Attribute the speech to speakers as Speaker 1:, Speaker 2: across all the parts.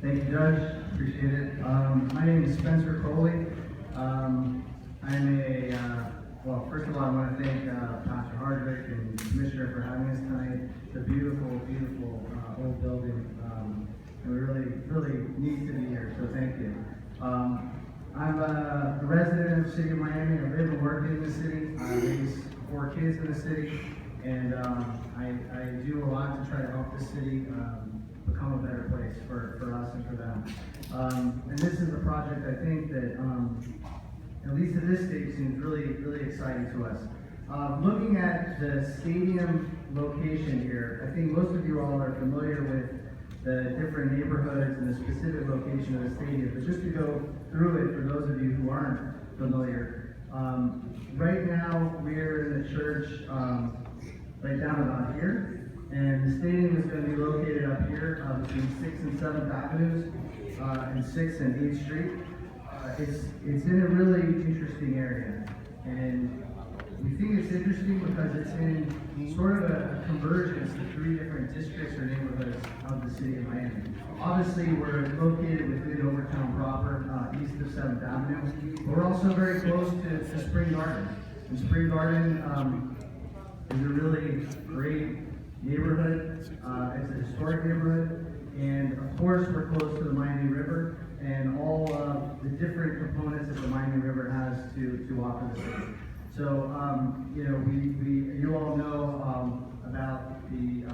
Speaker 1: Thank you, Judge. Appreciate it. My name is Spencer Coley. First of all, I want to thank Pastor Hardwick and the Commissioner for having us tonight. It's a beautiful, beautiful old building, and we really need to be here, so thank you. I'm a resident of the city of Miami. I live and work in the city. I raise 4 kids in the city, and I do a lot to try to help the city become a better place for us and for them. And this is a project I think that, at least at this stage, seems really exciting to us. Looking at the stadium location here, I think most of you all are familiar with the different neighborhoods and the specific location of the stadium, but just to go through it for those of you who aren't familiar, right now we're in the church right down about here, and the stadium is going to be located up here between 6th and 7th Avenues and 6th and 8th Street. It's in a really interesting area, and we think it's interesting because it's in sort of a convergence of 3 different districts or neighborhoods of the city of Miami. Obviously, we're located within Overtown proper, east of 7th Avenue, but we're also very close to Spring Garden. And Spring Garden is a really great neighborhood. It's a historic neighborhood, and of course, we're close to the Miami River and all of the different components that the Miami River has to offer the city. So, you all know about the,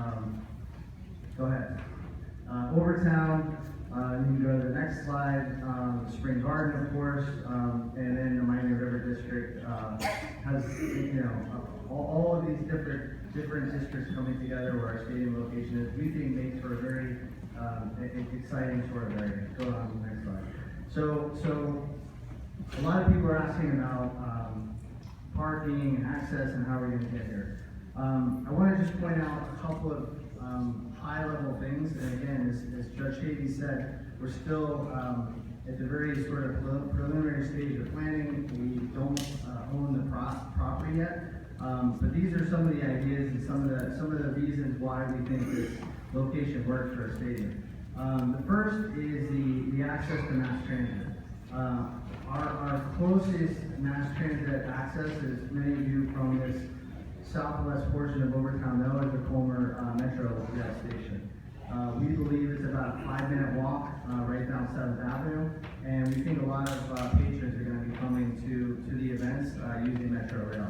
Speaker 1: go ahead, Overtown. You can go to the next slide. Spring Garden, of course, and then the Miami River District has, all of these different districts coming together where our stadium location is. We think makes for a very exciting sort of area. Go on to the next slide. So a lot of people are asking about parking and access and how we're going to get here. I want to just point out a couple of high-level things. And again, as Judge Havey said, we're still at the very sort of preliminary stage of planning. We don't own the property yet, but these are some of the ideas and some of the reasons why we think this location works for a stadium. The first is the access to mass transit. Our closest mass transit access, as many of you from this southwest portion of Overtown know, is the Colmer Metro Rail Station. We believe it's about a 5-minute walk right down 7th Avenue, and we think a lot of patrons are going to be coming to the events using Metro Rail.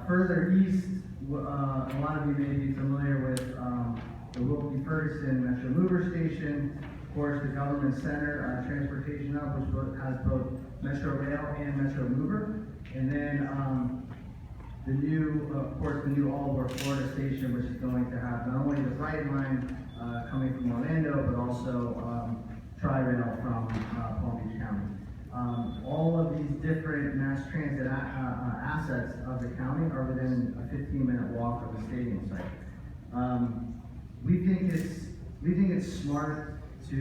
Speaker 1: Further east, a lot of you may be familiar with the Wilkie Ferguson Metro Mover Station, of course the Government Center Transportation Hub, which has both Metro Rail and Metro Mover, and then the new All-Aboard Florida Station, which is going to have not only the Bright Line coming from Orlando, but also Tri-Rail from Palm Beach County. All of these different mass transit assets of the county are within a 15-minute walk of the stadium site. We think it's smart to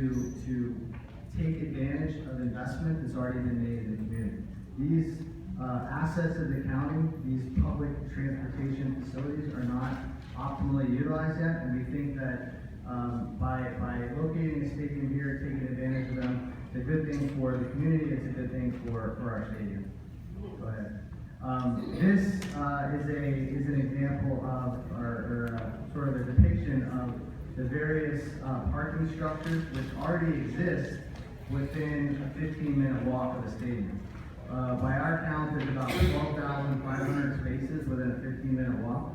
Speaker 1: take advantage of investment that's already been made in the community. These assets of the county, these public transportation facilities are not optimally utilized yet, and we think that by locating a stadium here, taking advantage of them, it's a good thing for the community, it's a good thing for our stadium. Go ahead. This is an example of, or sort of a depiction of the various parking structures which already exist within a 15-minute walk of the stadium. By our count, there's about 12,500 spaces within a 15-minute walk.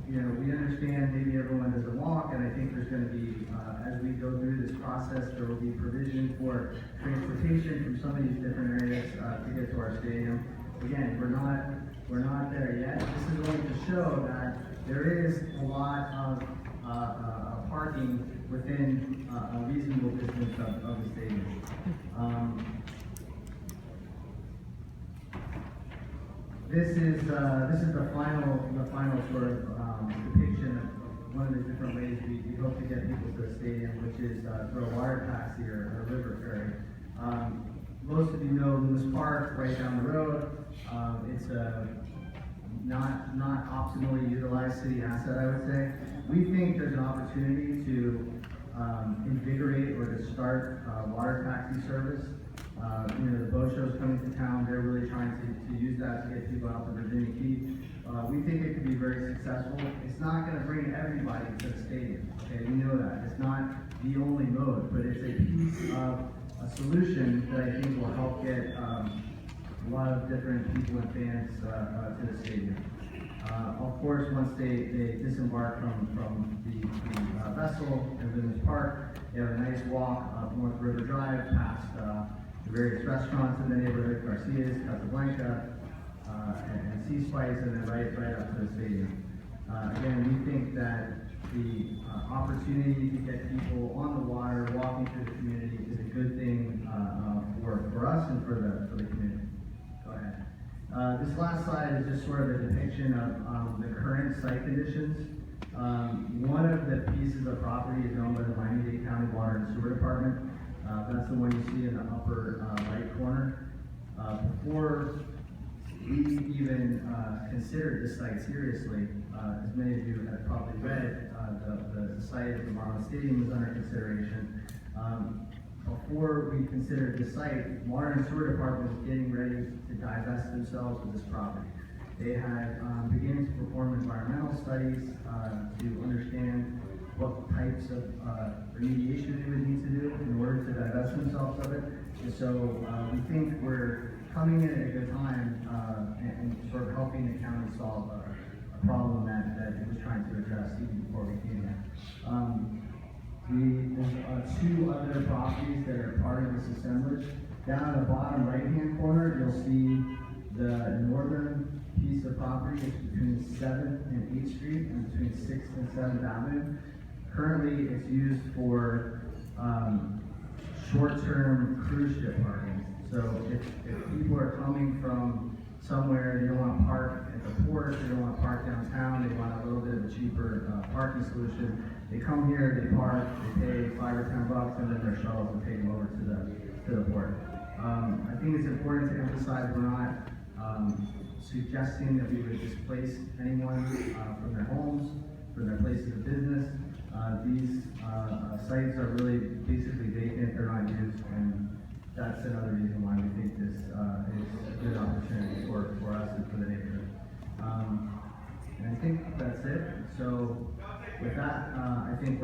Speaker 1: We understand maybe everyone doesn't walk, and I think there's going to be, as we go through this process, there will be provision for transportation from some of these different areas to get to our stadium. Again, we're not there yet. This is going to show that there is a lot of parking within a reasonable distance of the stadium. This is the final sort of depiction of one of the different ways we hope to get people to the stadium, which is through a water taxi or a river ferry. Most of you know Lewis Park, right down the road. It's a not optimally utilized city asset, I would say. We think there's an opportunity to taxi service. The boat show's coming to town. They're really trying to use that to get people out to Virginia Key. We think it could be very successful. It's not going to bring everybody to the stadium. Okay, we know that. It's not the only mode, but it's a piece of a solution that I think will help get a lot of different people and fans to the stadium. Of course, once they disembark from the vessel in Women's Park, they have a nice walk up North River Drive past the various restaurants in the neighborhood, Garcia's, Casablanca, and Sea Spice, and then right up to the stadium. Again, we think that the opportunity to get people on the water, walking through the community, is a good thing for us and for the community. Go ahead. This last slide is just sort of a depiction of the current site conditions. One of the pieces of property is owned by the Miami-Dade County Water and Sewer Department. That's the one you see in the upper right corner. Before we even considered this site seriously, as many of you have probably read, the site of the Marlin Stadium was under consideration. Before we considered this site, Water and Sewer Department was getting ready to divest themselves of this property. They had begun to perform environmental studies to understand what types of remediation they would need to do in order to divest themselves of it. And so we think we're coming in at a good time and sort of helping the county solve a problem that it was trying to address even before we came here. There's two other properties that are part of this assemblage. Down at the bottom right-hand corner, you'll see the northern piece of property. It's between 7th and 8th Street and between 6th and 7th Avenue. Currently, it's used for short-term cruise ship parking. So if people are coming from somewhere, they don't want to park at the port, they don't want to park downtown, they want a little bit of a cheaper parking solution, they come here, they park, they pay $5 or $10, and then their shuttles will take them over to the port. I think it's important to emphasize we're not suggesting that we would displace anyone from their homes, from their places of business. These sites are really basically vacant, they're not used, and that's another reason why we think this is a good opportunity for us and for the neighborhood. And I think that's it. So with that, I think